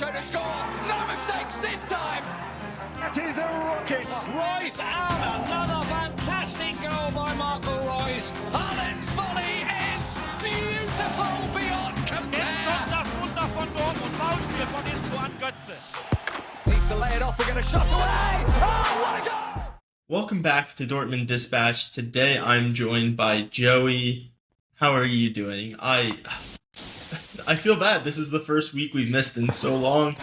Sancho to score. No mistakes this time. That is a rocket. Royce and another fantastic goal by Marco Royce. Haaland's volley is beautiful beyond compare. Jetzt kommt das Wunder von Dortmund. Foulspiel von hinten an Götze. Needs to lay it off. We're going to shot away. Oh, what a goal! Welcome back to Dortmund Dispatch. Today I'm joined by Joey. How are you doing? I feel bad. This is the first week we've missed in so long,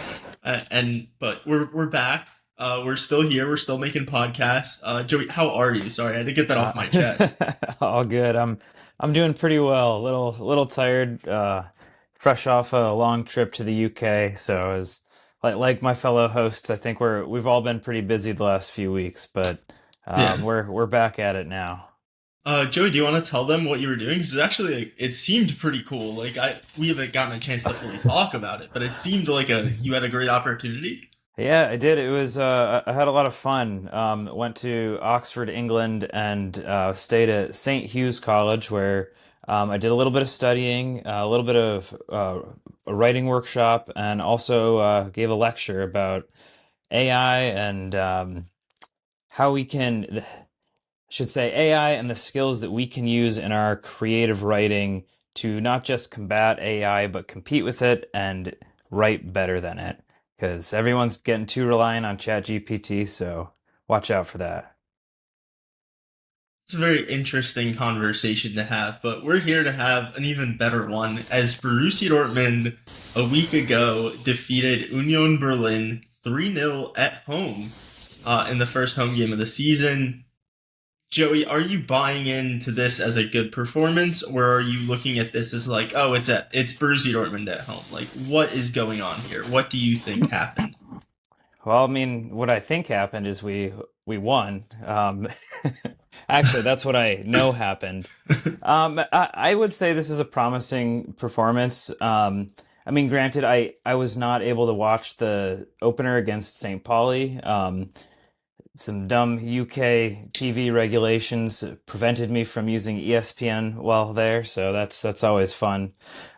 but we're back. We're still here. We're still making podcasts. Joey, how are you? Sorry, I had to get that off my chest. All good. I'm doing pretty well. A little tired. Fresh off a long trip to the UK. So as like my fellow hosts, I think we've all been pretty busy the last few weeks, but we're back at it now. Joey, do you want to tell them what you were doing? Because actually, it seemed pretty cool. We haven't gotten a chance to fully talk about it, but it seemed like you had a great opportunity. Yeah, I did. It was I had a lot of fun. Went to Oxford, England, and stayed at St. Hugh's College, where I did a little bit of studying, a little bit of a writing workshop, and also gave a lecture about AI and how we can. Should say AI and the skills that we can use in our creative writing to not just combat AI, but compete with it and write better than it. Because everyone's getting too reliant on ChatGPT, so watch out for that. It's a very interesting conversation to have, but we're here to have an even better one, as Borussia Dortmund a week ago defeated Union Berlin 3-0 at home in the first home game of the season. Joey, are you buying into this as a good performance, or are you looking at this as like, oh, it's Borussia Dortmund at home? Like, what is going on here? What do you think happened? Well, I mean, what I think happened is we won. Actually, that's what I know happened. I would say this is a promising performance. I mean, granted, I was not able to watch the opener against St. Pauli. Some dumb UK TV regulations prevented me from using ESPN while there, so that's always fun.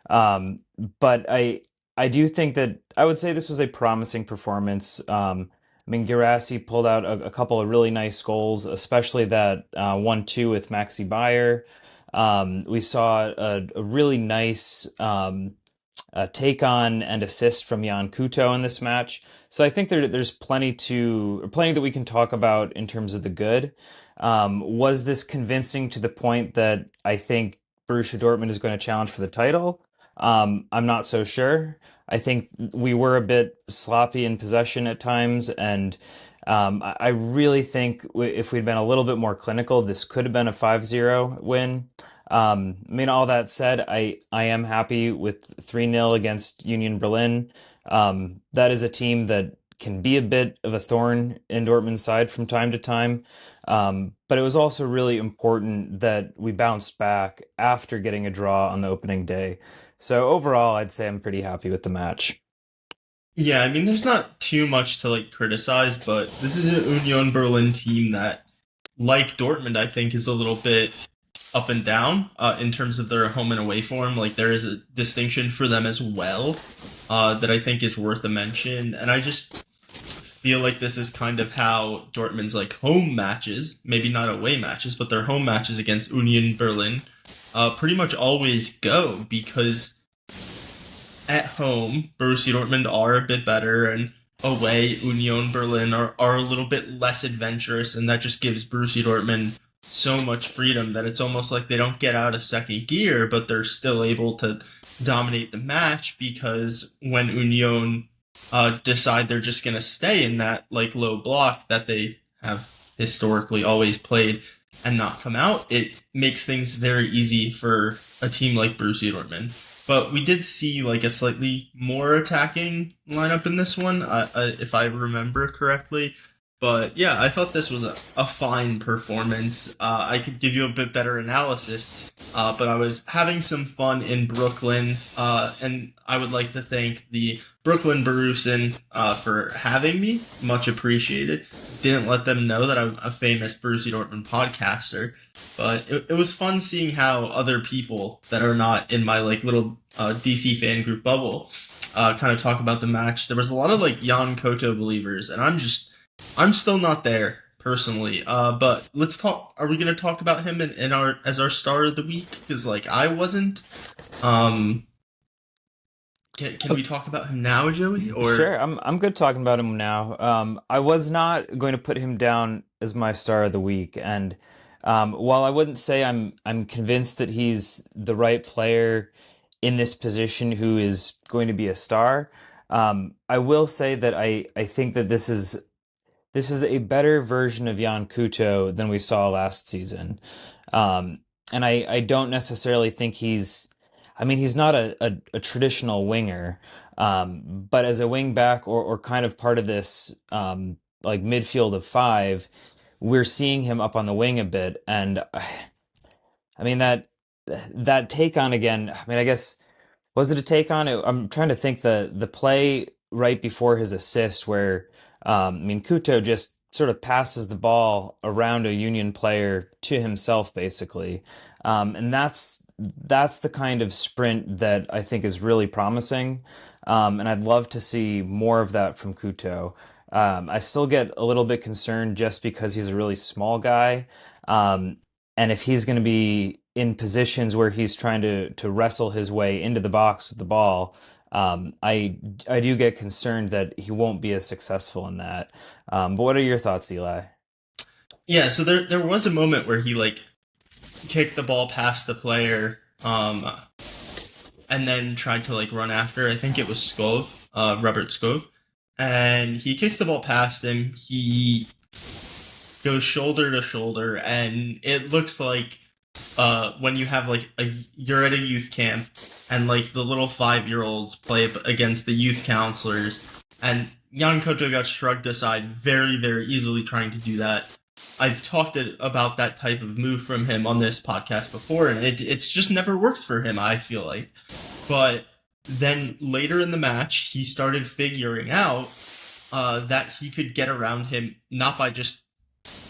But I do think that I would say this was a promising performance. I mean, Guirassy pulled out a couple of really nice goals, especially that 1-2 with Maxi Bayer. We saw a really nice take on and assist from Jan Couto in this match. So I think there's plenty that we can talk about in terms of the good. Was this convincing to the point that I think Borussia Dortmund is going to challenge for the title? I'm not so sure. I think we were a bit sloppy in possession at times, and I really think if we'd been a little bit more clinical, this could have been a 5-0 win. I mean, all that said, I am happy with 3-0 against Union Berlin. That is a team that can be a bit of a thorn in Dortmund's side from time to time. But it was also really important that we bounced back after getting a draw on the opening day. So overall, I'd say I'm pretty happy with the match. Yeah, I mean, there's not too much to criticize, but this is an Union Berlin team that, like Dortmund, I think is a little bit up and down in terms of their home and away form. Like, there is a distinction for them as well that I think is worth a mention. And I just feel like this is kind of how Dortmund's home matches, maybe not away matches, but their home matches against Union Berlin pretty much always go, because at home, Borussia Dortmund are a bit better, and away, Union Berlin are a little bit less adventurous, and that just gives Borussia Dortmund so much freedom that it's almost like they don't get out of second gear, but they're still able to dominate the match, because when Union decide they're just going to stay in that low block that they have historically always played and not come out, it makes things very easy for a team like Borussia Dortmund. But we did see a slightly more attacking lineup in this one, if I remember correctly. But yeah, I thought this was a fine performance. I could give you a bit better analysis, but I was having some fun in Brooklyn, and I would like to thank the Brooklyn Barusin for having me. Much appreciated. Didn't let them know that I'm a famous Borussia Dortmund podcaster, but it was fun seeing how other people that are not in my like little DC fan group bubble kind of talk about the match. There was a lot of like Jan Koto believers, and I'm still not there personally. But let's talk. Are we going to talk about him in our as our star of the week? Because like I wasn't. Um, can we talk about him now, Joey? Or Sure, I'm good talking about him now. I was not going to put him down as my star of the week, and while I wouldn't say I'm convinced that he's the right player in this position who is going to be a star, I will say that I think that this is a better version of Jan Kuto than we saw last season. And I don't necessarily think I mean, he's not a traditional winger, but as a wing back or kind of part of this like midfield of five, we're seeing him up on the wing a bit. And I mean, that take on again, I mean, I guess was it a take on it? I'm trying to think the play right before his assist where I mean Kuto just sort of passes the ball around a Union player to himself basically. And that's the kind of sprint that I think is really promising. And I'd love to see more of that from Kuto. I still get a little bit concerned just because he's a really small guy. Um, and if he's going to be in positions where he's trying to wrestle his way into the box with the ball, I do get concerned that he won't be as successful in that. But what are your thoughts, Eli? yeah, so there was a moment where he like kicked the ball past the player, and then tried to like run after. I think it was Robert Skov, and he kicks the ball past him. He goes shoulder to shoulder, and it looks like when you have like you're at a youth camp, and like the little 5-year-olds play against the youth counselors, and Jan Koto got shrugged aside very very easily trying to do that. I've talked about that type of move from him on this podcast before, and it's just never worked for him, I feel like. But then later in the match, he started figuring out that he could get around him, not by just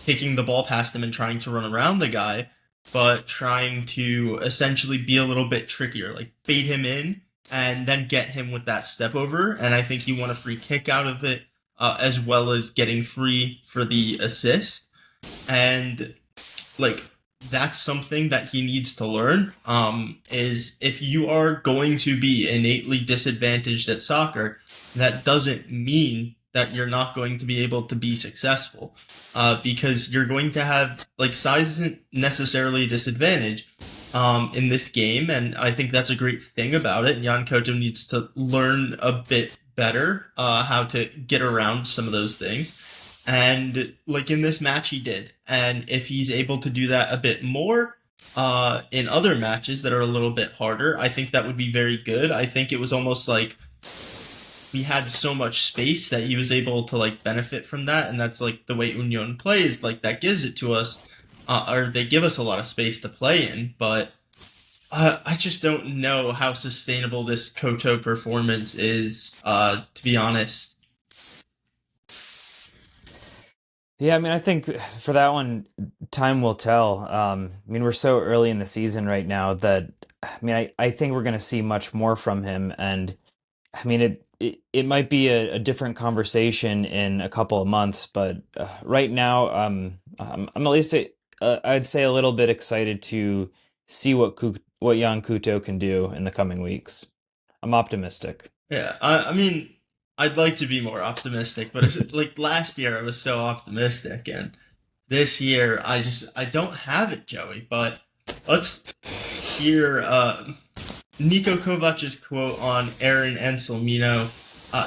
taking the ball past him and trying to run around the guy, but trying to essentially be a little bit trickier, like bait him in and then get him with that step over. And I think he won a free kick out of it, as well as getting free for the assist. And like that's something that he needs to learn, is if you are going to be innately disadvantaged at soccer, that doesn't mean that you're not going to be able to be successful, because you're going to have like size isn't necessarily a disadvantage in this game, and I think that's a great thing about it. Jan Koto needs to learn a bit better how to get around some of those things. And like in this match, he did. And if he's able to do that a bit more in other matches that are a little bit harder, I think that would be very good. I think it was almost like we had so much space that he was able to like benefit from that. And that's like the way Union plays, like that gives it to us, or they give us a lot of space to play in. But I just don't know how sustainable this Koto performance is, to be honest. Yeah, I mean, I think for that one, time will tell. I mean, we're so early in the season right now that, I mean, I think we're going to see much more from him. And I mean, it might be a different conversation in a couple of months, but right now, I'm at least, I'd say a little bit excited to see what Jan Kuto can do in the coming weeks. I'm optimistic. Yeah, I mean, I'd like to be more optimistic, but like last year I was so optimistic, and this year I don't have it, Joey. But let's hear Niko Kovac's quote on Aaron Anselmino.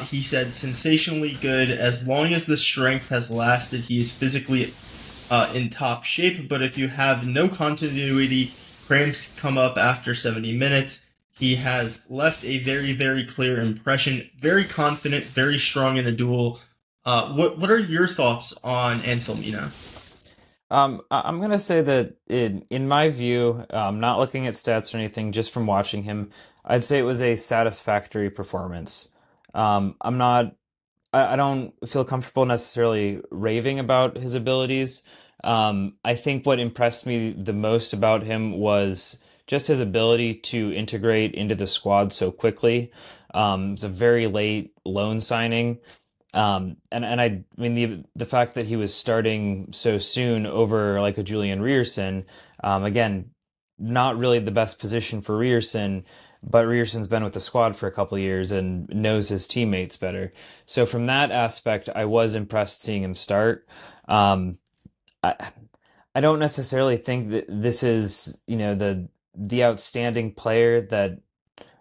He said, "Sensationally good. As long as the strength has lasted, he is physically in top shape. But if you have no continuity, cramps come up after 70 minutes. He has left a very, very clear impression. Very confident, very strong in a duel. What are your thoughts on Anselmino? I'm gonna say that in my view, not looking at stats or anything, just from watching him, I'd say it was a satisfactory performance. I'm not I don't feel comfortable necessarily raving about his abilities. I think what impressed me the most about him was just his ability to integrate into the squad so quickly. It's a very late loan signing. And I mean the fact that he was starting so soon over like a Julian Rierson, again, not really the best position for Rierson, but Rierson's been with the squad for a couple of years and knows his teammates better. So from that aspect, I was impressed seeing him start. Um, I I don't necessarily think that this is, the outstanding player that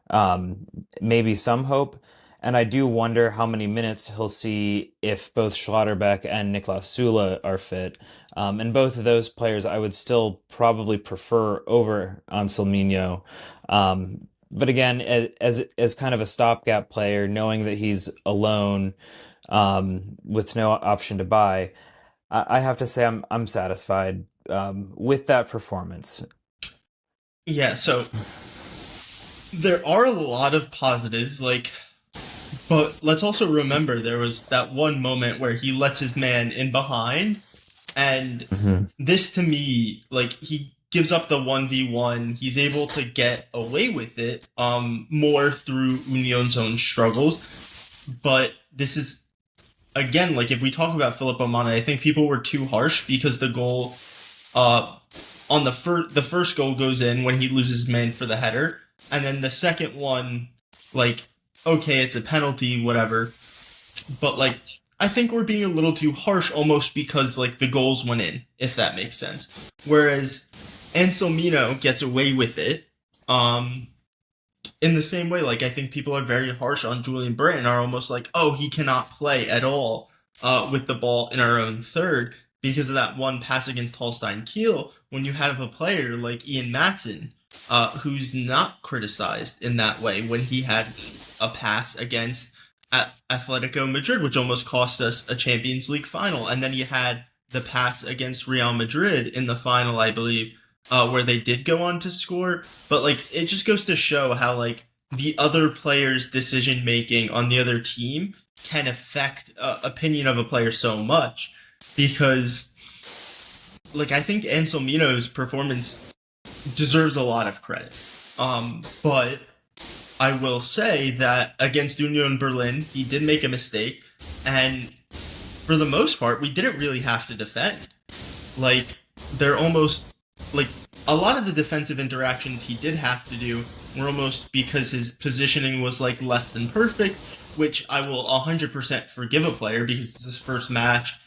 um, maybe some hope. And I do wonder how many minutes he'll see if both Schlotterbeck and Niklas Sula are fit. And both of those players I would still probably prefer over Anselmino. But again, as kind of a stopgap player, knowing that he's alone with no option to buy, I have to say I'm satisfied with that performance. Yeah, so there are a lot of positives, but let's also remember there was that one moment where he lets his man in behind, and Mhm. this to me, he gives up the 1v1. He's able to get away with it more through Union's own struggles. But this is again, if we talk about Philip Omane, I think people were too harsh because the goal uh on the first goal goes in when he loses man for the header, and then the second one, like, okay, it's a penalty, whatever. But I think we're being a little too harsh, almost because the goals went in, if that makes sense. Whereas Anselmino gets away with it. Um, in the same way, I think people are very harsh on Julian Brandt and are almost like, oh, he cannot play at all with the ball in our own third because of that one pass against Holstein Kiel. When you have a player like Ian Matson, who's not criticized in that way, when he had a pass against Atletico Madrid, which almost cost us a Champions League final, and then he had the pass against Real Madrid in the final, I believe, where they did go on to score. But it just goes to show how the other player's decision making on the other team can affect opinion of a player so much, because I think Anselmino's performance deserves a lot of credit. But I will say that against Union Berlin, he did make a mistake, and for the most part, we didn't really have to defend. Like, they're almost like a lot of the defensive interactions he did have to do were almost because his positioning was less than perfect, which I will 100% forgive a player because it's his first match.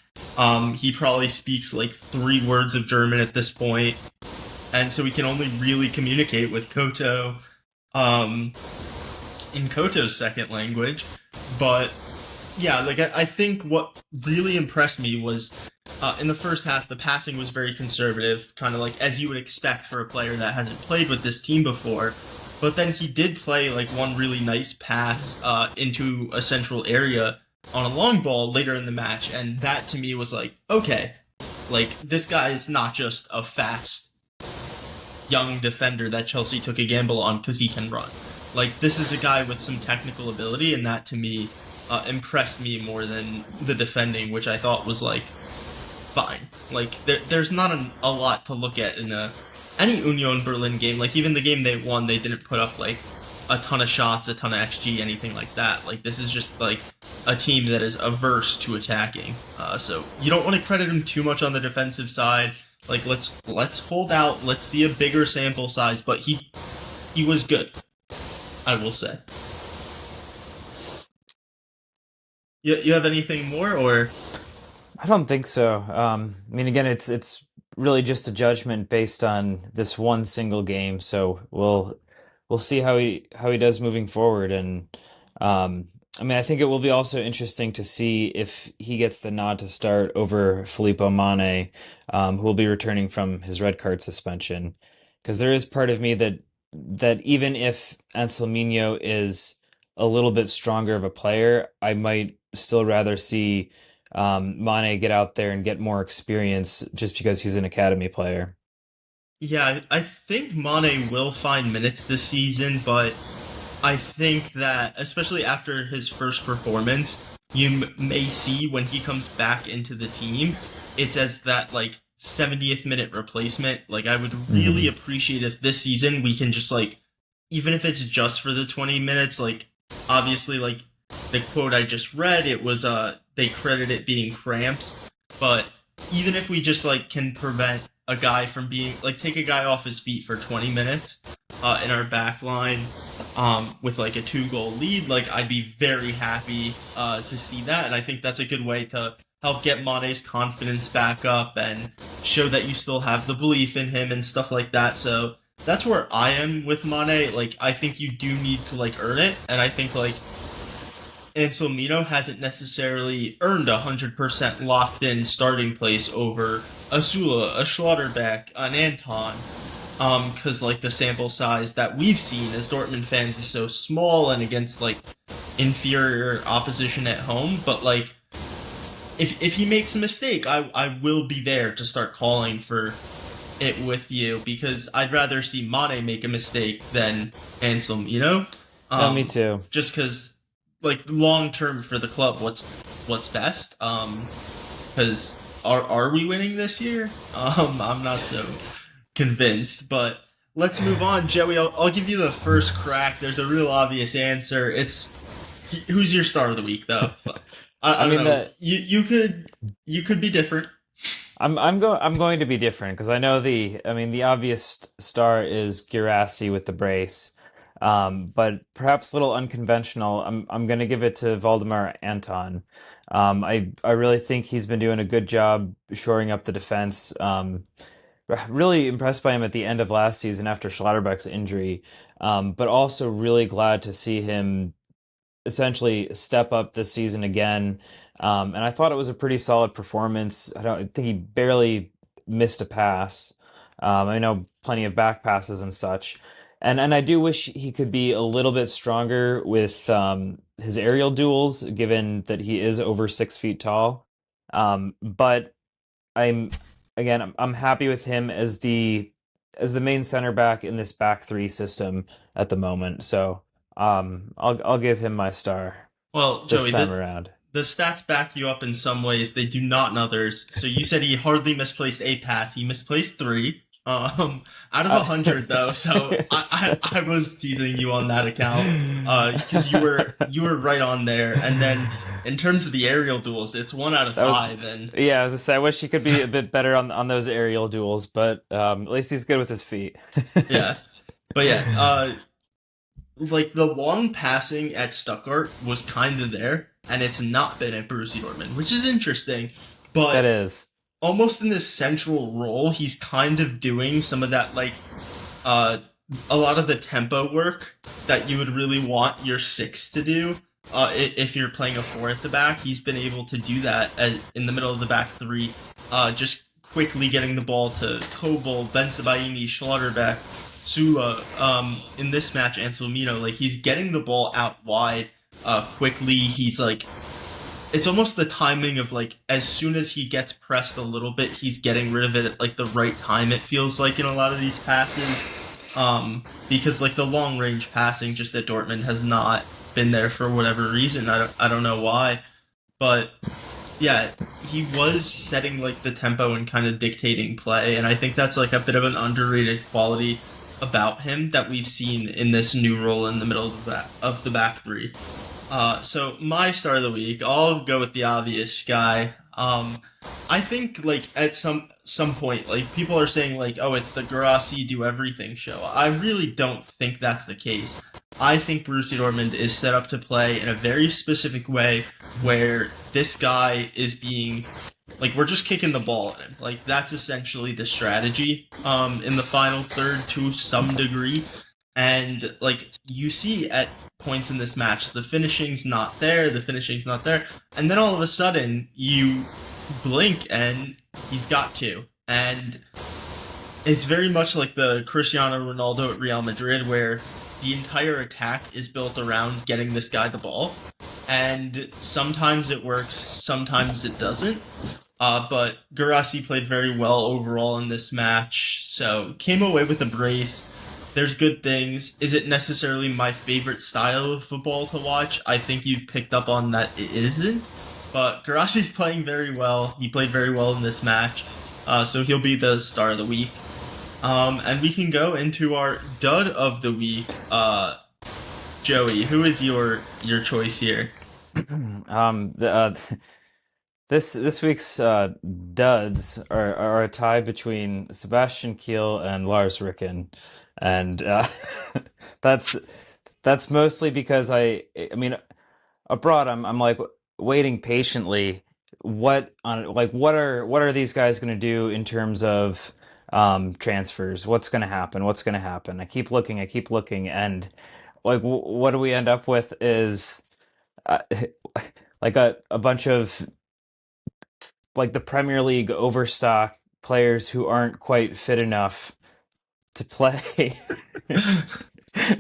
He probably speaks 3 words of German at this point, and so he can only really communicate with Koto um, in Koto's second language. But yeah, I think what really impressed me was in the first half, the passing was very conservative, kind of as you would expect for a player that hasn't played with this team before. But then he did play one really nice pass into a central area on a long ball later in the match, and that to me was okay, this guy is not just a fast young defender that Chelsea took a gamble on because he can run. This is a guy with some technical ability, and that to me impressed me more than the defending, which I thought was fine. There's not a lot to look at in any Union Berlin game. Even the game they won, they didn't put up a ton of shots, a ton of XG, anything like that. This is just a team that is averse to attacking. So you don't want to credit him too much on the defensive side. Let's hold out. Let's see a bigger sample size. But he was good, I will say. You have anything more, or? I don't think so. I mean, again, it's really just a judgment based on this one single game. So we'll see how he does moving forward. And I mean, I think it will be also interesting to see if he gets the nod to start over Filippo Mane, who will be returning from his red card suspension. Because there is part of me that even if Anselmino is a little bit stronger of a player, I might still rather see Mane get out there and get more experience just because he's an academy player. Yeah, I think Mane will find minutes this season, but I think that, especially after his first performance, you may see when he comes back into the team, it's as that, like, 70th minute replacement. Like, I would really appreciate if this season we can just, like, even if it's just for the 20 minutes, like, obviously, like, the quote I just read, it was, they credit it being cramps, but even if we just, like, can prevent a guy from being, like, take a guy off his feet for 20 minutes, in our back line, with, like, a 2-goal lead, like, I'd be very happy, to see that, and I think that's a good way to help get Mane's confidence back up and show that you still have the belief in him and stuff like that, so that's where I am with Mane. Like, I think you do need to, like, earn it, and I think, like, Anselmino hasn't necessarily earned 100% locked-in starting place over a Sula, a Schlotterbeck, an Anton, because, like, the sample size that we've seen as Dortmund fans is so small and against, like, inferior opposition at home, but, like, if he makes a mistake, I will be there to start calling for it with you, because I'd rather see Mane make a mistake than Anselmino. Me too. Just because, like, long term for the club, what's best? Because are we winning this year? I'm not so convinced, but let's move on, Joey. I'll give you the first crack. There's a real obvious answer. It's who's your star of the week, though. I mean, know. You could be different. I'm going to be different because I know the obvious star is Girassi with the brace, but perhaps a little unconventional. I'm going to give it to Valdemar Anton. I really think he's been doing a good job shoring up the defense. Really impressed by him at the end of last season after Schlotterbeck's injury, but also really glad to see him essentially step up this season again. And I thought it was a pretty solid performance. I think he barely missed a pass. I know plenty of back passes and such. And I do wish he could be a little bit stronger with his aerial duels, given that he is over 6 feet tall. But I'm happy with him as the main center back in this back three system at the moment. So I'll give him my star. Well, this Joey, time around. The stats back you up in some ways. They do not in others. So you said he hardly misplaced a pass. He misplaced 3. Out of 100 though. So I was teasing you on that account because you were right on there. And then in terms of the aerial duels, it's 1 out of 5. And yeah, I was gonna say I wish he could be a bit better on those aerial duels, but at least he's good with his feet. Yeah, but yeah. Like, the long passing at Stuttgart was kind of there, and it's not been at Borussia Dortmund, which is interesting. But that is almost in this central role, he's kind of doing some of that, like, a lot of the tempo work that you would really want your 6 to do. If you're playing a 4 at the back, he's been able to do that in the middle of the back 3, just quickly getting the ball to Kobel, Bensebaini, Schlotterbeck, Sula, in this match, Anselmino, like, he's getting the ball out wide, quickly. He's, like, it's almost the timing of, like, as soon as he gets pressed a little bit, he's getting rid of it at, like, the right time, it feels like, in a lot of these passes, because, like, the long-range passing just at Dortmund has not been there for whatever reason. I don't know why, but yeah, he was setting, like, the tempo and kind of dictating play, and I think that's, like, a bit of an underrated quality about him that we've seen in this new role in the middle of the back 3. So my star of the week, I'll go with the obvious guy. I think, like, at some point, like, people are saying, like, oh, it's the Girassi do everything show. I really don't think that's the case. I think Borussia Dortmund is set up to play in a very specific way where this guy is being, like, we're just kicking the ball at him. Like, that's essentially the strategy in the final third to some degree. And, like, you see at points in this match, the finishing's not there, and then all of a sudden, you blink and he's got 2. And it's very much like the Cristiano Ronaldo at Real Madrid, where the entire attack is built around getting this guy the ball. and sometimes it works, sometimes it doesn't. But Guirassy played very well overall in this match, so came away with a brace. There's good things. Is it necessarily my favorite style of football to watch? I think you've picked up on that it isn't. But Guirassy's playing very well. He played very well in this match, so he'll be the star of the week. And we can go into our dud of the week. Joey, who is your choice here? This week's duds are a tie between Sebastian Kiel and Lars Ricken, and that's mostly because I mean abroad I'm like waiting patiently. What are these guys going to do in terms of transfers? What's going to happen? What's going to happen? I keep looking, and like what do we end up with is uh, like a bunch of like the Premier League overstock players who aren't quite fit enough to play. And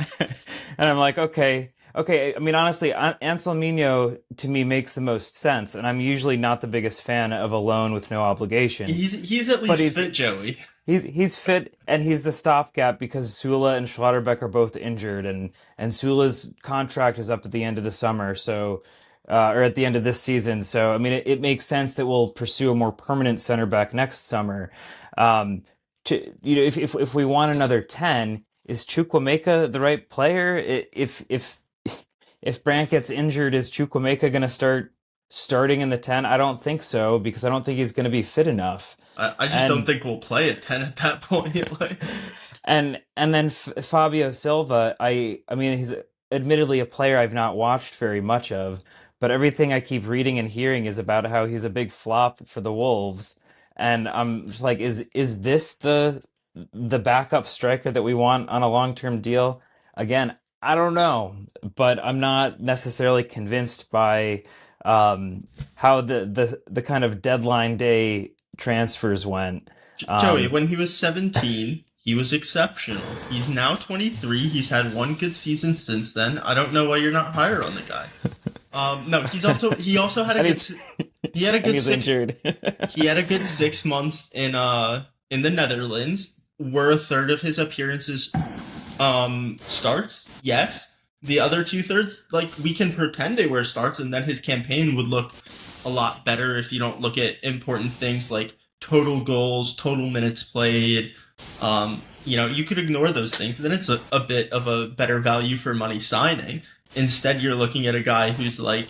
I'm like, okay. I mean, honestly, Anselmino to me makes the most sense, and I'm usually not the biggest fan of a loan with no obligation. He's at least fit, Joey. He's fit, and he's the stopgap because Sula and Schlotterbeck are both injured, and Sula's contract is up at the end of the summer, so or at the end of this season. So I mean, it makes sense that we'll pursue a more permanent center back next summer. If we want another 10, is Chukwuemeka the right player? If Brandt gets injured, is Chukwuemeka going to starting in the 10? I don't think so, because I don't think he's going to be fit enough. I just don't think we'll play at 10 at that point. Like. And then Fabio Silva, I mean, he's admittedly a player I've not watched very much of, but everything I keep reading and hearing is about how he's a big flop for the Wolves. And I'm just like, is this the backup striker that we want on a long-term deal? Again, I don't know, but I'm not necessarily convinced by how the kind of deadline day transfers went. Joey, when he was 17, he was exceptional. He's now 23. He's had one good season since then. I don't know why you're not higher on the guy. No, he also had a good he had a good injured. He had a good 6 months in the Netherlands. Were a third of his appearances starts? Yes. The other 2/3, like, we can pretend they were starts, and then his campaign would look a lot better if you don't look at important things like total goals, total minutes played. You could ignore those things, and then it's a bit of a better value for money signing. Instead, you're looking at a guy who's like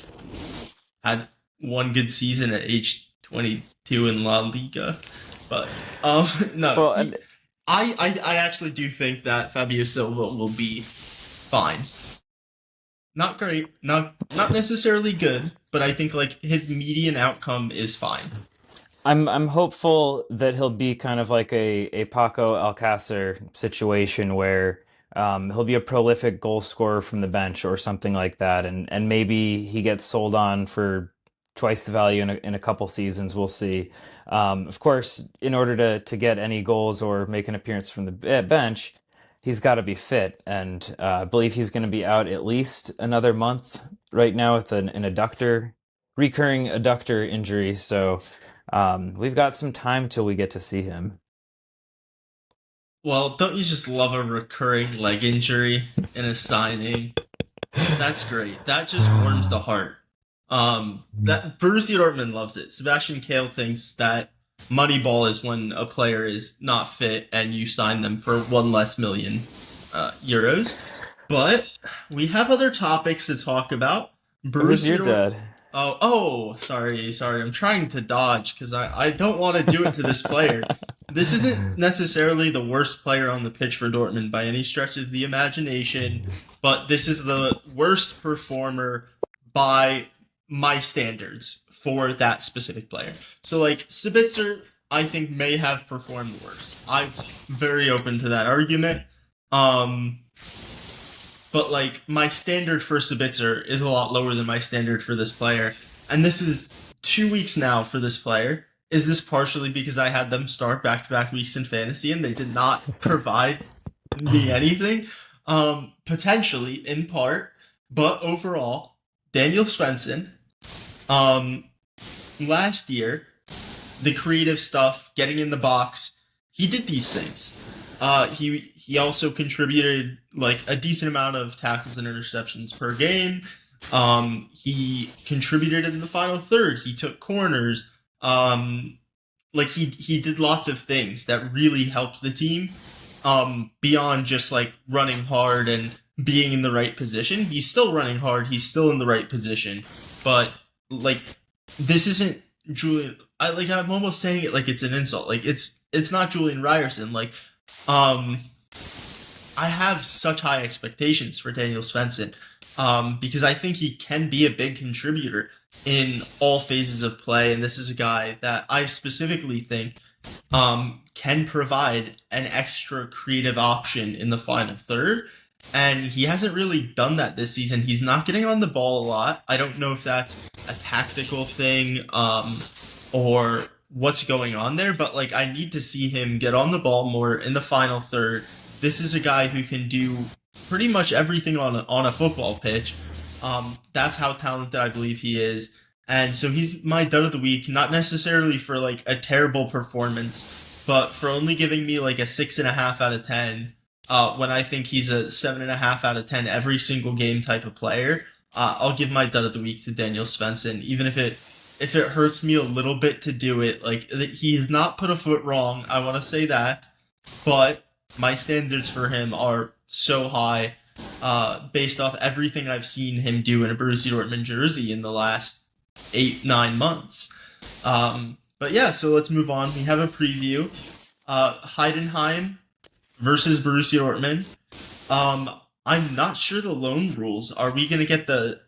had one good season at age 22 in La Liga, but no. Well, I actually do think that Fabio Silva will be fine. Not great, not necessarily good, but I think like his median outcome is fine. I'm hopeful that he'll be kind of like a Paco Alcácer situation where he'll be a prolific goal scorer from the bench or something like that, and maybe he gets sold on for twice the value in a couple seasons. We'll see. Of course, in order to get any goals or make an appearance from the bench, he's got to be fit, and I believe he's going to be out at least another month right now with an recurring adductor injury. So we've got some time till we get to see him. Well, don't you just love a recurring leg injury in a signing? That's great. That just warms the heart. That Borussia Dortmund loves it. Sebastian Kehl thinks that Moneyball is when a player is not fit and you sign them for one less million euros. But we have other topics to talk about. Who's your dad? Oh, sorry. I'm trying to dodge because I don't want to do it to this player. This isn't necessarily the worst player on the pitch for Dortmund by any stretch of the imagination, but this is the worst performer by my standards for that specific player. So, like, Sabitzer, I think, may have performed worse. I'm very open to that argument. But, like, my standard for Sabitzer is a lot lower than my standard for this player. And this is 2 weeks now for this player. Is this partially because I had them start back-to-back weeks in fantasy and they did not provide me anything? Potentially, in part. But overall, Daniel Svensson, um, last year, the creative stuff, getting in the box, he did these things. He also contributed like a decent amount of tackles and interceptions per game. He contributed in the final third. He took corners. Like he did lots of things that really helped the team. Beyond just like running hard and being in the right position, he's still running hard. He's still in the right position, but like this isn't Julian. I'm almost saying it like it's an insult. Like it's not Julian Ryerson. Like um I have such high expectations for Daniel Svensson because I think he can be a big contributor in all phases of play, and this is a guy that I specifically think can provide an extra creative option in the final third. And he hasn't really done that this season. He's not getting on the ball a lot. I don't know if that's a tactical thing or what's going on there, but like I need to see him get on the ball more in the final third. This is a guy who can do pretty much everything on a football pitch. That's how talented I believe he is. And so he's my dud of the week, not necessarily for like a terrible performance, but for only giving me like a 6.5 out of 10. When I think he's a 7.5 out of 10 every single game type of player, I'll give my dud of the week to Daniel Svensson, even if it hurts me a little bit to do it. Like he has not put a foot wrong. I want to say that, but my standards for him are so high, based off everything I've seen him do in a Borussia Dortmund jersey in the last 8-9 months. But yeah, so let's move on. We have a preview. Heidenheim versus Borussia Dortmund. I'm not sure the loan rules. Are we gonna get their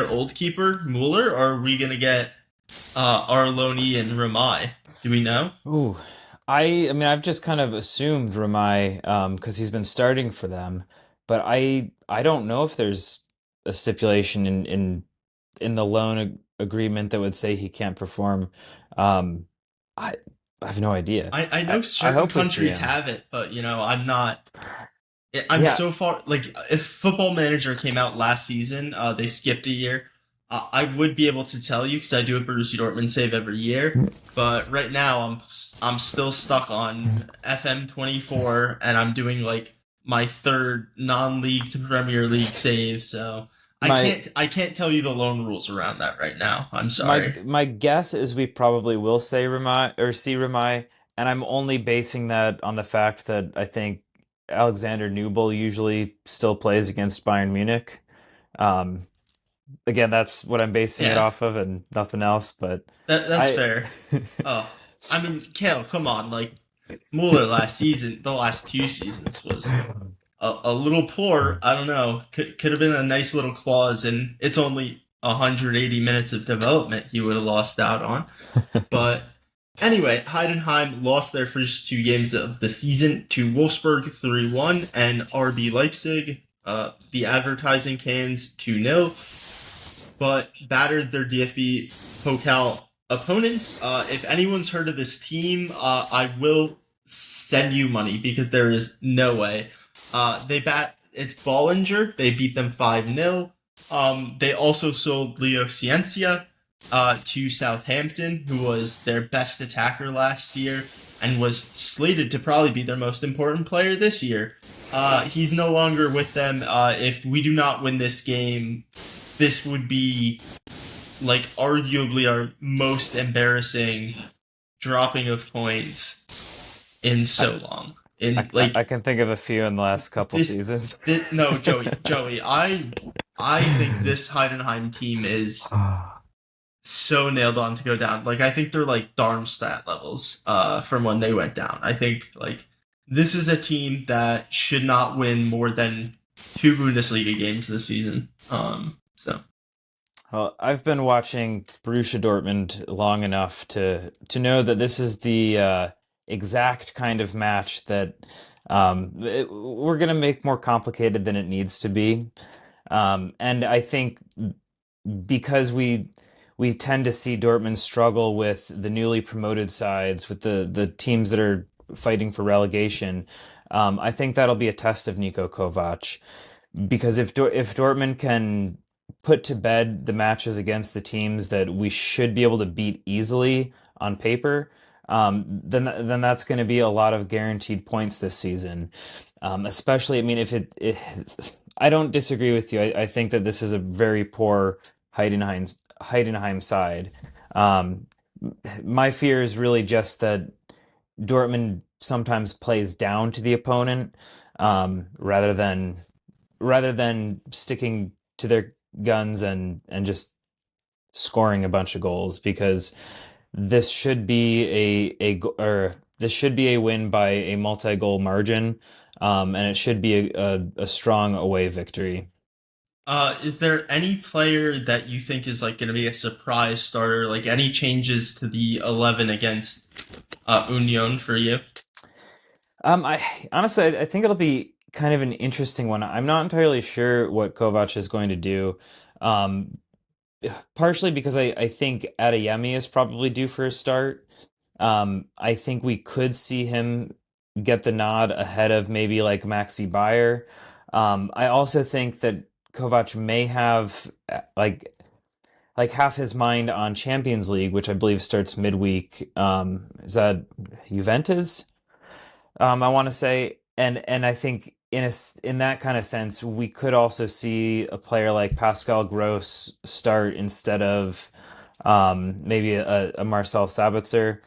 old keeper Mueller, or are we gonna get Arloni and Ramai? Do we know? Ooh, I mean, I've just kind of assumed Ramai because he's been starting for them, but I don't know if there's a stipulation in the loan agreement that would say he can't perform. Um, I I have no idea. I know I certain hope we see countries him. have it, but I'm not. I'm Yeah, so far like if Football Manager came out last season, they skipped a year. I would be able to tell you because I do a Borussia Dortmund save every year. But right now, I'm still stuck on FM24, and I'm doing like my third non-league to Premier League save. So my I can't tell you the loan rules around that right now. I'm my sorry. my guess is we probably will say Ramai or see Ramai, and I'm only basing that on the fact that I think Alexander Nubel usually still plays against Bayern Munich. Um, Again, that's what I'm basing it Yeah, off of and nothing else. But that's I, fair. Oh, I mean, Kale, come on, like Mueller last season, the last 2 seasons was a little poor. I don't know. Could have been a nice little clause, and it's only 180 minutes of development he would have lost out on. But anyway, Heidenheim lost their first 2 games of the season to Wolfsburg 3-1 and RB Leipzig, the advertising cans 2-0, but battered their DFB Pokal opponents. If anyone's heard of this team, I will send you money because there is no way. It's Bollinger. They beat them 5-0. They also sold Leo Ciencia to Southampton, who was their best attacker last year and was slated to probably be their most important player this year. He's no longer with them. If we do not win this game, this would be like arguably our most embarrassing dropping of points in I, so long. In like I can think of a few in the last couple this, seasons. no, Joey, I think this Heidenheim team is so nailed on to go down. Like I think they're like Darmstadt levels from when they went down. I think like this is a team that should not win more than 2 Bundesliga games this season. So Well, I've been watching Borussia Dortmund long enough to know that this is the exact kind of match that we're going to make more complicated than it needs to be. And I think because we tend to see Dortmund struggle with the newly promoted sides, with the teams that are fighting for relegation, I think that'll be a test of Niko Kovac. Because if Dortmund can put to bed the matches against the teams that we should be able to beat easily on paper, then that's going to be a lot of guaranteed points this season. Especially, I mean, I don't disagree with you. I think that this is a very poor Heidenheim side. Um, my fear is really just that Dortmund sometimes plays down to the opponent, rather than sticking to their guns and just scoring a bunch of goals, because this should be or this should be a win by a multi-goal margin, and it should be a strong away victory. Is there any player that you think is like going to be a surprise starter? Like any changes to the 11 against Union for you? I honestly, I think it'll be kind of an interesting one. I'm not entirely sure what Kovac is going to do. Um, Partially because I think Adeyemi is probably due for a start. I think we could see him get the nod ahead of maybe like Maxi Bayer. I also think that Kovac may have like half his mind on Champions League, which I believe starts midweek. Is that Juventus? I want to say, and I think in that kind of sense, we could also see a player like Pascal Gross start instead of maybe a Marcel Sabitzer.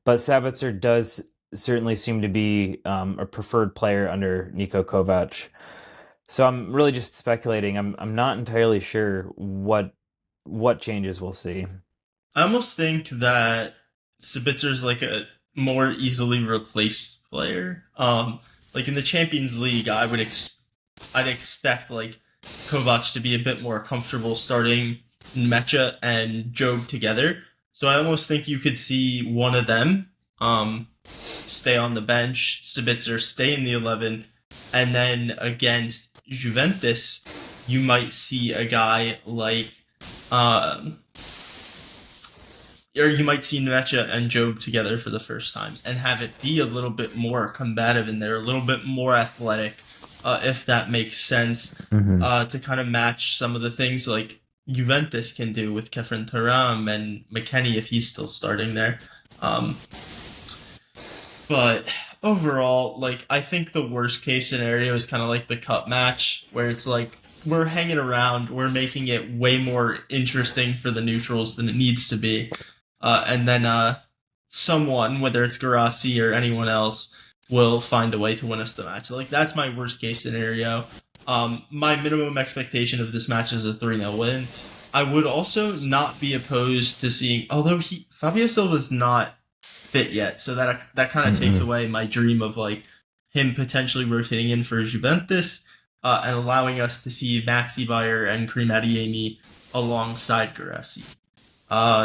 But Sabitzer does certainly seem to be a preferred player under Niko Kovac. So I'm really just speculating. I'm not entirely sure what changes we'll see. I almost think that Sabitzer's like a more easily replaced player. Like in the Champions League, I'd expect like Kovac to be a bit more comfortable starting Mecha and Job together. So I almost think you could see one of them stay on the bench, Sabitzer stay in the 11, and then against Juventus, you might see a guy like um, or you might see Nemecha and Job together for the first time and have it be a little bit more combative in there, a little bit more athletic, if that makes sense, to kind of match some of the things like Juventus can do with Kefren Turam and McKennie if he's still starting there. Um, but overall, like I think the worst case scenario is kind of like the cup match where it's like we're hanging around, we're making it way more interesting for the neutrals than it needs to be. And then someone, whether it's Garasi or anyone else, will find a way to win us the match. Like that's my worst case scenario. My minimum expectation of this match is a 3-0 win. I would also not be opposed to seeing, although Fabio Silva's not fit yet, so that kind of takes away my dream of like him potentially rotating in for Juventus, and allowing us to see Maxi Bayer and Karim Adeyemi alongside Garasi.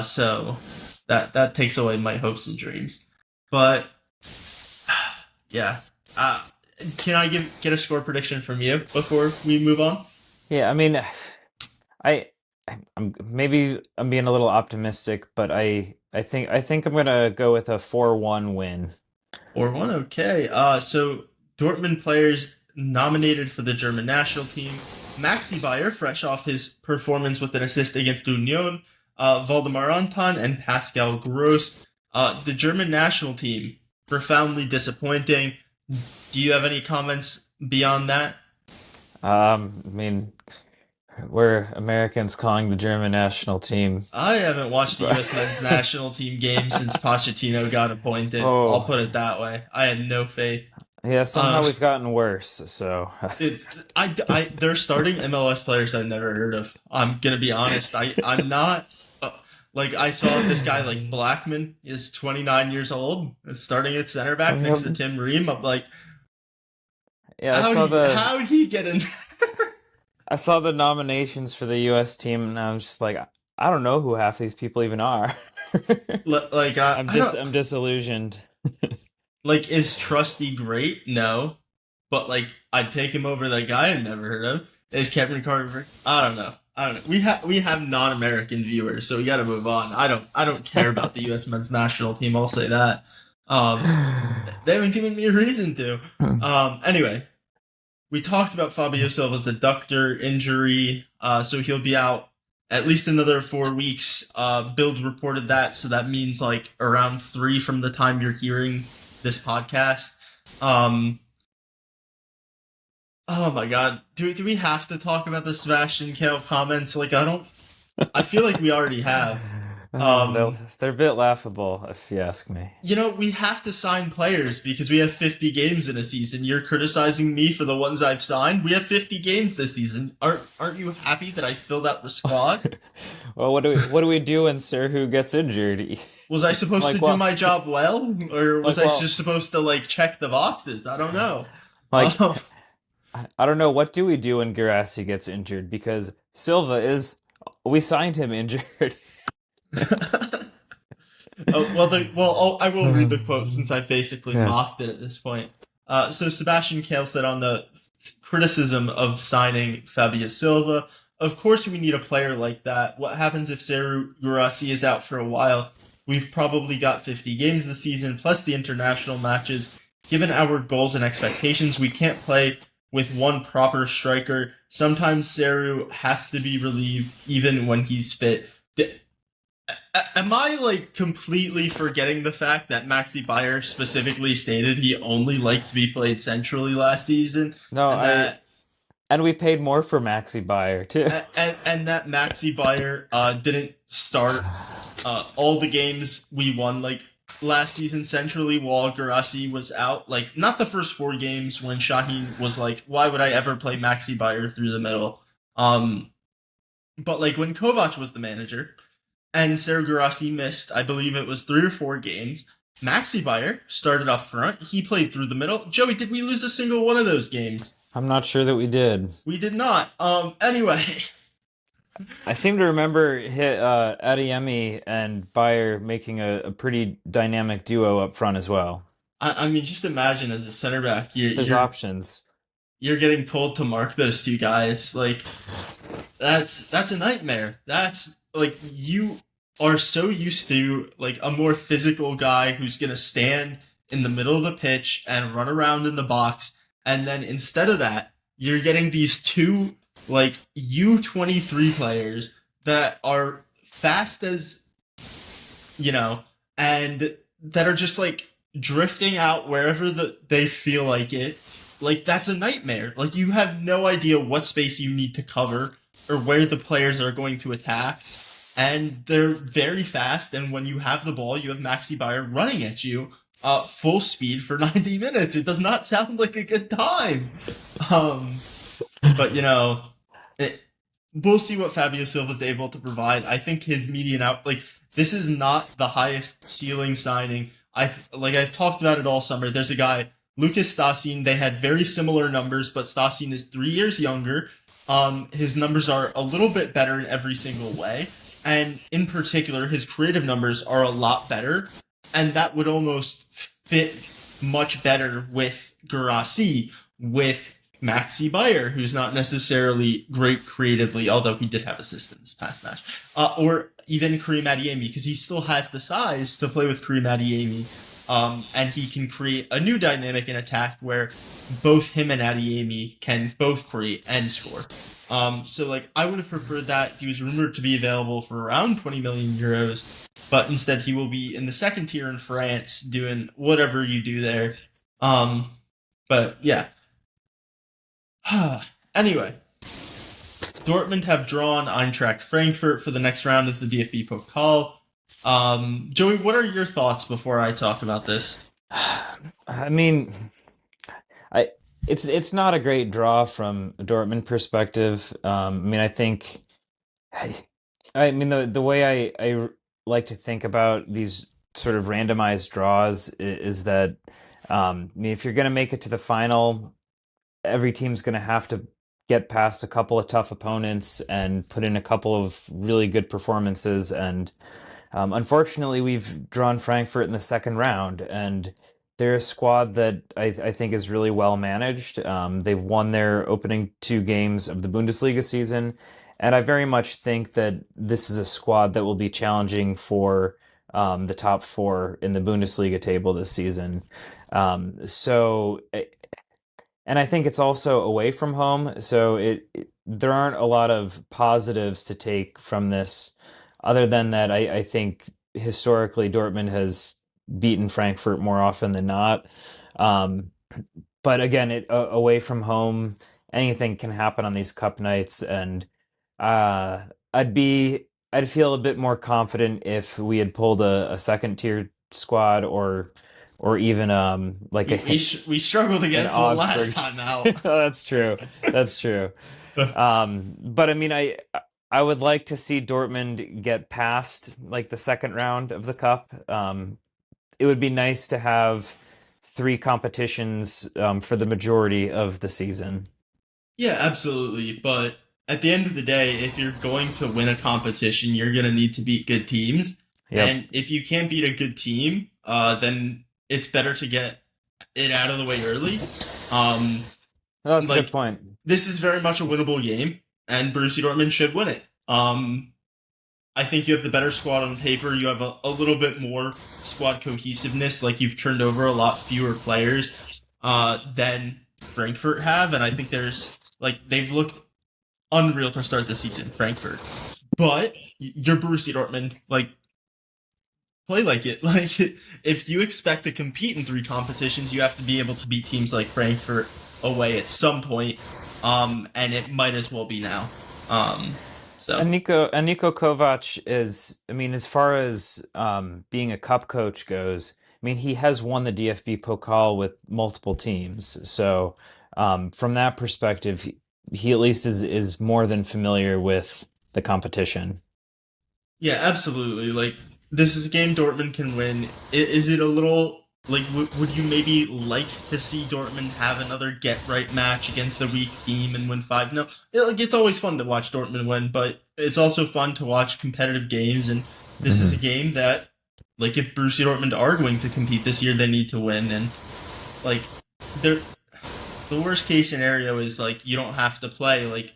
So that takes away my hopes and dreams. But yeah, can I get a score prediction from you before we move on? Yeah, I mean, I I'm being a little optimistic, but I think I'm gonna go with a 4-1 win. 4-1, okay. So Dortmund players nominated for the German national team: Maxi Bayer, fresh off his performance with an assist against Union, Valdemar Anton, and Pascal Gross. The German national team, profoundly disappointing. Do you have any comments beyond that? I mean, we're Americans calling the German national team. I haven't watched the U.S. men's national team game since Pochettino got appointed. I'll Oh, put it that way. I had no faith. yeah, Um, somehow we've gotten worse. So, they're starting MLS players I've never heard of. I'm gonna be honest. I'm not like I saw this guy like Blackman is 29 years old, starting at center back next to Tim Ream. I'm like, yeah, how did he get in there? I saw the nominations for the U.S. team, and I was just like, I don't know who half these people even are. Like I don't I'm disillusioned. like is Trusty great? No, but like I'd take him over that guy I'd never heard of. Is Kevin Carter? I don't know. I don't know. We have non-American viewers, so we got to move on. I don't care about the U.S. men's national team. I'll say that. Um, they haven't given me a reason to. Anyway, we talked about Fabio Silva's adductor injury, so he'll be out at least another 4 weeks. Build reported that, so that means like around 3 from the time you're hearing this podcast. Um, oh my God, do we have to talk about the Sebastian Kale comments? Like, I don't. I feel like we already have. They're a bit laughable, if you ask me. We have to sign players because we have 50 games in a season. You're criticizing me for the ones I've signed. We have 50 games this season. Aren't you happy that I filled out the squad? Well, what do we do when Serhu gets injured? Was I supposed Like, to do my job well, or was like, I well, just supposed to like check the boxes? I don't know. like Um, I don't know, what do we do when Girassi gets injured? Because Silva is, we signed him injured. I will read the quote since I've basically mocked it at this point. So Sebastian Kale said on the criticism of signing Fabio Silva, of course we need a player like that. What happens if Serhu Guirassy is out for a while? We've probably got 50 games this season, plus the international matches. Given our goals and expectations, we can't play with one proper striker. Sometimes Serhu has to be relieved even when he's fit. Am I like completely forgetting the fact that Maxi Bayer specifically stated he only liked to be played centrally last season? No, and we paid more for Maxi Bayer too. and that Maxi Bayer didn't start all the games we won like last season centrally while Guirassy was out. Like not the first 4 games when Shaheen was like, why would I ever play Maxi Bayer through the middle? But like when Kovac was the manager. And Serhu Guirassy missed, I believe it was 3 or 4 games. Maxi Bayer started up front. He played through the middle. Joey, did we lose a single one of those games? I'm not sure that we did. We did not. Anyway. I seem to remember Adeyemi and Bayer making a pretty dynamic duo up front as well. I mean, just imagine as a center back, There's options. You're getting told to mark those 2 guys. Like, that's a nightmare. That's like you are so used to like a more physical guy who's gonna stand in the middle of the pitch and run around in the box, and then instead of that, you're getting these 2 like U23 players that are fast as and that are just like drifting out wherever they feel like it. Like that's a nightmare. Like you have no idea what space you need to cover or where the players are going to attack. And they're very fast, and when you have the ball, you have Maxi Bayer running at you full speed for 90 minutes. It does not sound like a good time. But, we'll see what Fabio Silva is able to provide. I think his median out, like, this is not the highest ceiling signing. I've talked about it all summer. There's a guy, Lucas Stassin. They had very similar numbers, but Stassin is 3 years younger. His numbers are a little bit better in every single way. And in particular, his creative numbers are a lot better. And that would almost fit much better with Guirassy, with Maxi Bayer, who's not necessarily great creatively, although he did have assists in this past match. Or even Karim Adeyemi, because he still has the size to play with Karim Adeyemi. And he can create a new dynamic in attack where both him and Adeyemi can both create and score. So like I would have preferred that. He was rumored to be available for around 20 million euros, but instead he will be in the second tier in France doing whatever you do there. But yeah. Anyway, Dortmund have drawn Eintracht Frankfurt for the next round of the DFB Pokal. Joey, what are your thoughts before I talk about this? I mean, it's not a great draw from a Dortmund perspective. I mean, I think, I mean the way I like to think about these sort of randomized draws is that I mean, if you're going to make it to the final, every team's going to have to get past a couple of tough opponents and put in a couple of really good performances. And unfortunately, we've drawn Frankfurt in the second round, and they're a squad that I think is really well managed. They've won their opening 2 games of the Bundesliga season, and I very much think that this is a squad that will be challenging for the top 4 in the Bundesliga table this season. So And I think it's also away from home, so there aren't a lot of positives to take from this. Other than that, I think historically Dortmund has beaten Frankfurt more often than not. Um, but again, away from home, anything can happen on these cup nights, and uh, I'd feel a bit more confident if we had pulled a second tier squad, or even like We struggled an against one last Augsburg's. time out. That's true. That's true. But I mean, I would like to see Dortmund get past like the second round of the cup. It would be nice to have three competitions for the majority of the season. Yeah, absolutely. But at the end of the day, if you're going to win a competition, you're going to need to beat good teams. Yep. And if you can't beat a good team, then it's better to get it out of the way early. That's a like good point. this is very much a winnable game, and Borussia Dortmund should win it. I think you have the better squad on paper. You have a little bit more squad cohesiveness. Like you've turned over a lot fewer players than Frankfurt have, and I think they've looked unreal to start the season, Frankfurt. But you're Borussia Dortmund, like play like it. Like if you expect to compete in three competitions, you have to be able to beat teams like Frankfurt away at some point. And it might as well be now. So And Niko Kovac is, I mean, as far as being a cup coach goes, I mean, he has won the DFB Pokal with multiple teams. So from that perspective, he at least is more than familiar with the competition. yeah, absolutely. Like this is a game Dortmund can win. Is it a little like would you maybe like to see Dortmund have another get right match against a weak team and win 5-0? Like it's always fun to watch Dortmund win, but it's also fun to watch competitive games. And this is a game that, like, if Borussia Dortmund are going to compete this year, they need to win. And like, the worst case scenario is like you don't have to play like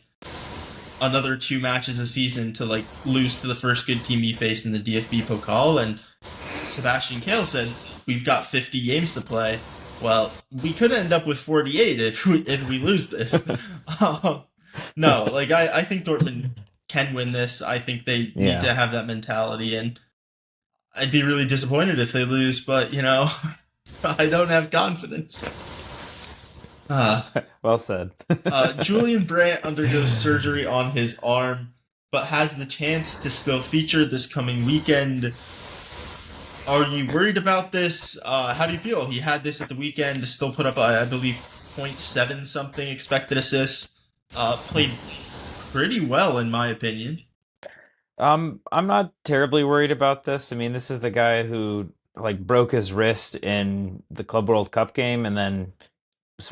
another 2 matches a season to like lose to the first good team you face in the DFB Pokal. And Sebastian Kehl said we've got 50 games to play. Well, we could end up with 48 if we lose this. No, like I think Dortmund can win this. I think they need to have that mentality, and I'd be really disappointed if they lose. But I don't have confidence. Well said. Julian Brandt undergoes surgery on his arm, but has the chance to still feature this coming weekend. Are you worried about this? How do you feel? He had this at the weekend to still put up, I believe, 0.7 something expected assists. Played pretty well, in my opinion. I'm not terribly worried about this. I mean, this is the guy who like broke his wrist in the Club World Cup game and then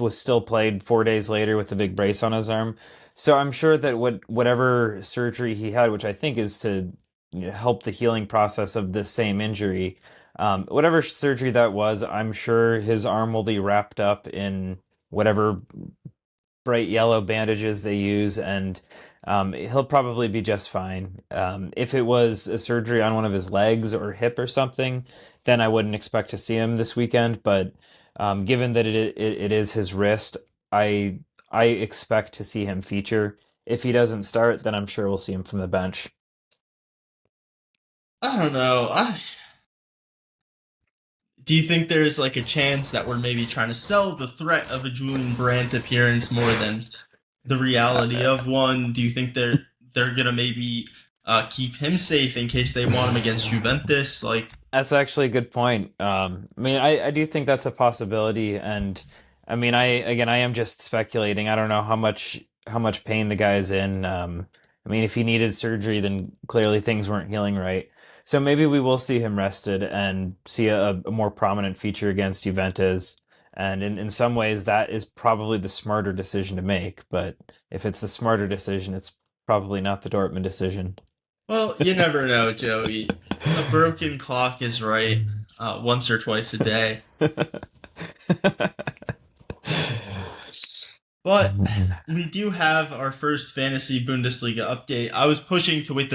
was still played 4 days later with a big brace on his arm. So I'm sure that whatever surgery he had, which I think is to help the healing process of this same injury, whatever surgery that was, I'm sure his arm will be wrapped up in whatever bright yellow bandages they use, and he'll probably be just fine. If it was a surgery on one of his legs or hip or something, then I wouldn't expect to see him this weekend. But given that it is his wrist, I expect to see him feature. If he doesn't start, then I'm sure we'll see him from the bench. I don't know. Do you think there's like a chance that we're maybe trying to sell the threat of a Julian Brandt appearance more than the reality of one? Do you think they're gonna maybe keep him safe in case they want him against Juventus? Like That's actually a good point. I mean, I do think that's a possibility, and I mean, I am just speculating. I don't know how much pain the guy's in. I mean, if he needed surgery, then clearly things weren't healing right. So maybe we will see him rested and see a more prominent feature against Juventus. And in some ways, that is probably the smarter decision to make. But if it's the smarter decision, it's probably not the Dortmund decision. well, you never know, Joey. A broken clock is right once or twice a day. But we do have our first fantasy Bundesliga update. I was pushing to wait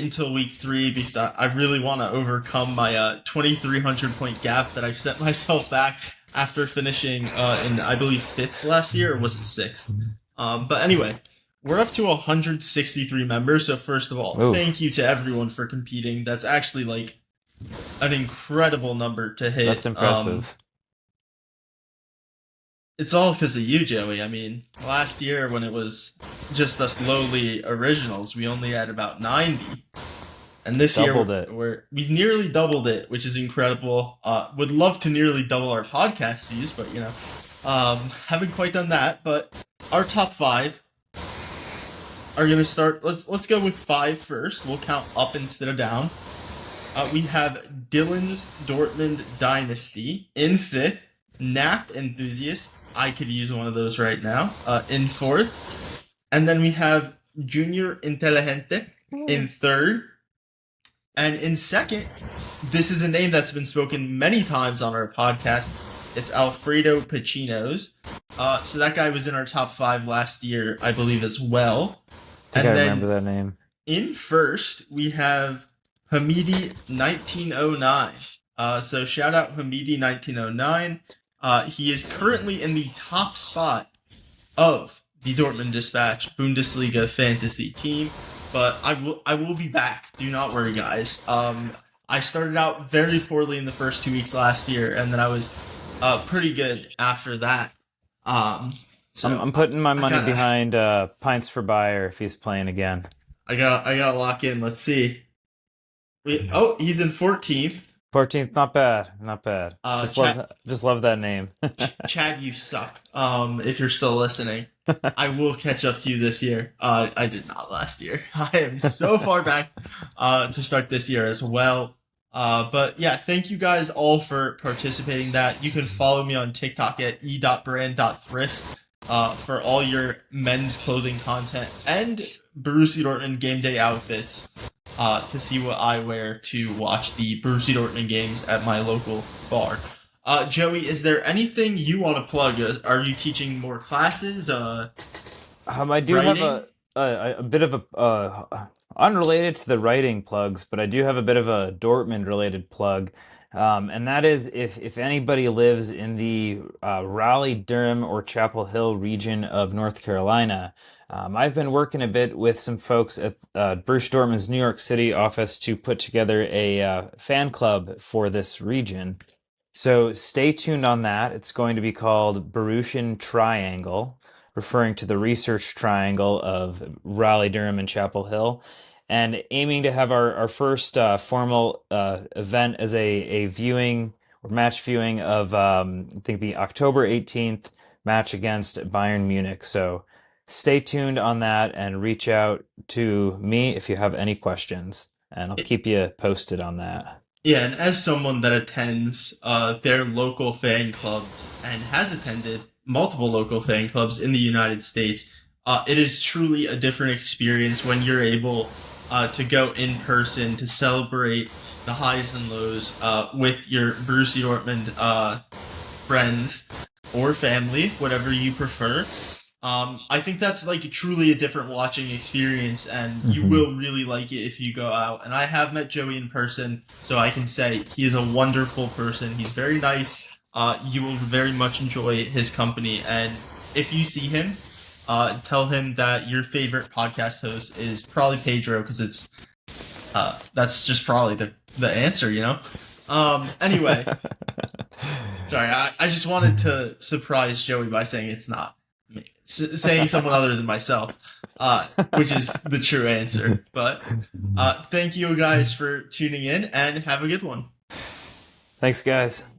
until week 3 because I really want to overcome my 2,300 point gap that I've set myself back. after finishing in, I believe, 5th last year, or was it 6th? But anyway, we're up to 163 members. So first of all, Ooh. thank you to everyone for competing. That's actually like an incredible number to hit. That's impressive. It's all because of you, Joey. I mean, last year when it was just us lowly originals, we only had about 90. And this Doubled year, it. we've nearly doubled it, which is incredible. Would love to nearly double our podcast views, but haven't quite done that. But our top 5 are gonna start. Let's go with 5 first. We'll count up instead of down. We have Dylan's Dortmund Dynasty in 5th. Nap Enthusiast. I could use one of those right now. In 4th. And then we have Junior Inteligente in 3rd. And in 2nd, this is a name that's been spoken many times on our podcast. It's Alfredo Pacinos. So that guy was in our top 5 last year, I believe, as well. I think I remember that name. In 1st, we have Hamidi 1909. So shout out Hamidi 1909. He is currently in the top spot of the Dortmund Dispatch Bundesliga fantasy team, but I will be back. Do not worry, guys. I started out very poorly in the first 2 weeks last year, and then I was pretty good after that. So I'm putting my money behind Pints for Bayer if he's playing again. I gotta lock in. Let's see. He's in 14th. 14th, not bad. Just love that name. Chad, you suck. If you're still listening, I will catch up to you this year. I did not last year. I am so far back to start this year as well. But yeah, thank you guys all for participating. That you can follow me on TikTok at e.brand.thrifts for all your men's clothing content and Borussia Dortmund game day outfits. To see what I wear to watch the Borussia Dortmund games at my local bar. Joey, is there anything you want to plug? Are you teaching more classes? I do have a bit of a unrelated to the writing plugs, but I do have a bit of a Dortmund related plug. And that is if anybody lives in the Raleigh-Durham or Chapel Hill region of North Carolina, I've been working a bit with some folks at Borussia Dortmund's New York City office to put together a fan club for this region. So stay tuned on that. It's going to be called Borussian Triangle, referring to the research triangle of Raleigh, Durham, and Chapel Hill, and aiming to have our first formal event as a viewing or match viewing of, I think, the October 18th match against Bayern Munich. So stay tuned on that and reach out to me if you have any questions, and I'll keep you posted on that. Yeah, and as someone that attends their local fan club and has attended multiple local fan clubs in the United States, it is truly a different experience when you're able to go in person to celebrate the highs and lows with your Borussia Dortmund friends or family, whatever you prefer. I think that's like truly a different watching experience, and you will really like it if you go out. And I have met Joey in person, so I can say he is a wonderful person. He's very nice. You will very much enjoy his company, and if you see him, tell him that your favorite podcast host is probably Pedro, because it's that's just probably the answer, you know. Anyway, sorry, I just wanted to surprise Joey by saying it's not me, saying someone other than myself, which is the true answer. But thank you guys for tuning in, and have a good one. Thanks, guys.